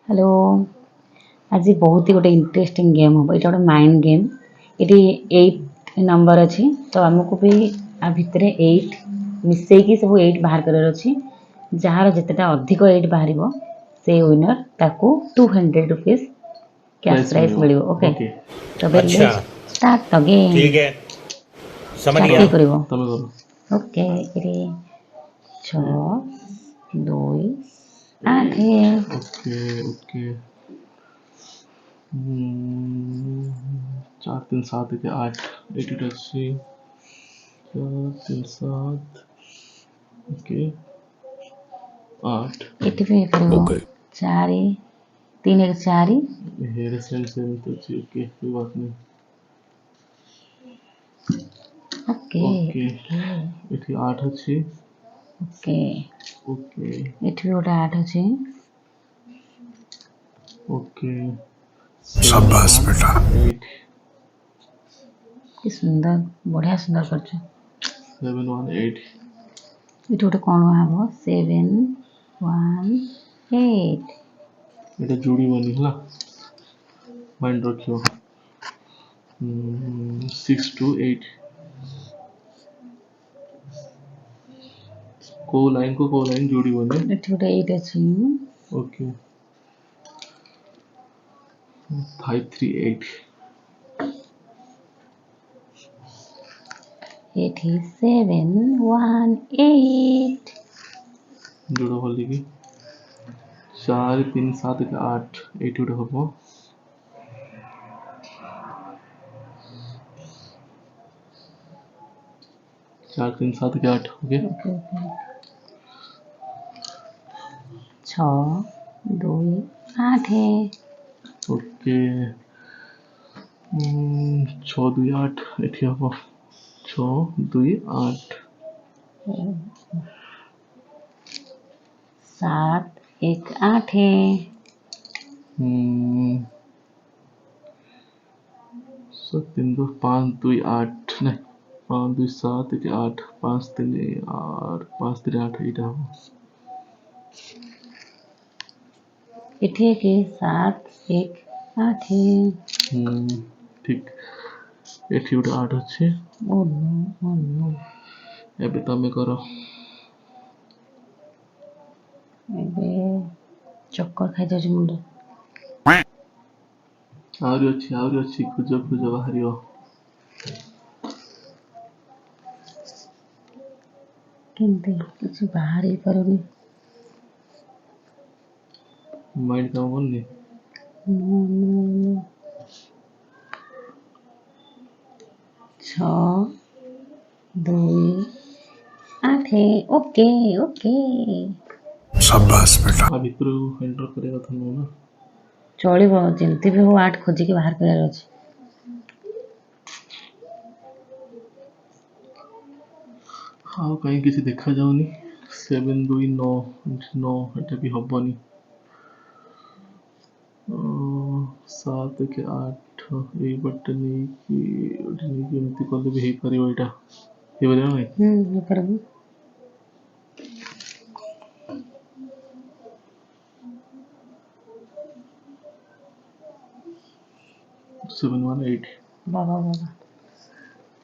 hello आज बहुत ही गोटे इंटरेस्टिंग गेम हम ये गोटे माइंड गेम ये 8 नंबर अच्छी तो आमको भी आ भितर 8 मिसेकी सब 8 बाहर कर अच्छी जार जितेटा अधिक 8 बाहर से विनर ताकू 200 रुपीज कैश प्राइज मिल ओके तो अच्छा स्टार्ट द गेम ठीक है समझ गया करिवो तमे करो ओके रे 6 2 8 ओके ओके 4 3 7 के 8 8 अच्छी 4 3 7 ओके 8 एटी पे करिवो 4 3 1 4 हेरे सेम तो अच्छी ओके कोई बात नहीं ओके ओके एठी 8 अच्छी ओके ओके एठी गोटे 8 अछि ओके शाबाश बेटा 8 कि सुंदर बढ़िया सुंदर करछ 7 1 8 एठी गोटे कोन हबो 7 1 8 এটা जोड़ी बनी हला माइंड रखियो 6 2 8 को लाइन जोड़ी बने एठी गोटे 8 अछि ओके 5 3 8 एठी 7 1 8 जोड़ा होली की 4 3 7 के 8 8 उठे हबो 4 3 7 के 8 ओके ओके ओके 6 2 8 ओके 6 2 8 एठी हबो 6 2 8 7 1 8 3 2 5 2 8 नहीं 5 2 7 के 8 5 3 8 5 3 8 एटा एठी के 7 1 8 ठीक एठी उठे 8 अच्छे ओ नो एबे तमे करो एबे चक्कर खाइ जाଉଛି मुंड आउरी अच्छी खुजो बाहरियो केमते କିଛି ବାହାରି ପାରୁନି माइंड काम करनी नो नो 6 2 8 ओके ओके शाबाश बेटा आ भितर एंटर करेगा था ना चलिବ ଯେମିତି ବି ହଉ 8 ଖୋଜିକି ବାହାର କରିବାର ଅଛି हाँ कहीं किसी देखा जाऊनी 7 2 9 9 एटा भी हबनी 7 के 8 ए बटन की एमती कले भी हे परियो एटा हे परियो नहीं ये करबो 7 1 8 बाबा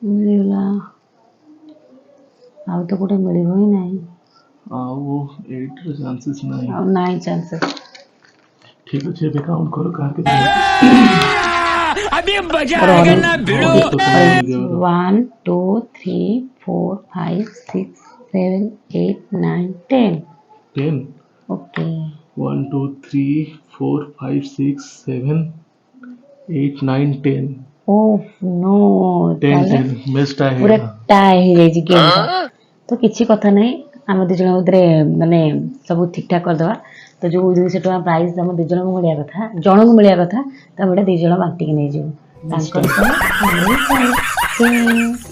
मिଳିଲା ଆଉ ତ କୋଟେ ମିଳିବ ହିଁ ନାହିଁ आओ 8 ର चांसेस नहीं ଆଉ ନାହିଁ ଚାନ୍ସେସ୍ ठीक अच्छे पे काउंट करो कहाँ के अभी मजा आएगा ना भिड़ो 1 2 3 4 5 6 7 8 9 10 10 ओके 1 2 3 4 5 6 7 8 9 10 ओह नो 10 10 मिस्ड है पूरा टाई हो जाई गेम तो किसी कथा नहीं आम दु जन भीतर माने सब ठीक ठाक कर दवा तो जो 200 टका प्राइस हम दु जन को मिलिया कथा जण को मिलिया कथा तो हम दु जन बांटी के नै जेबो तांकर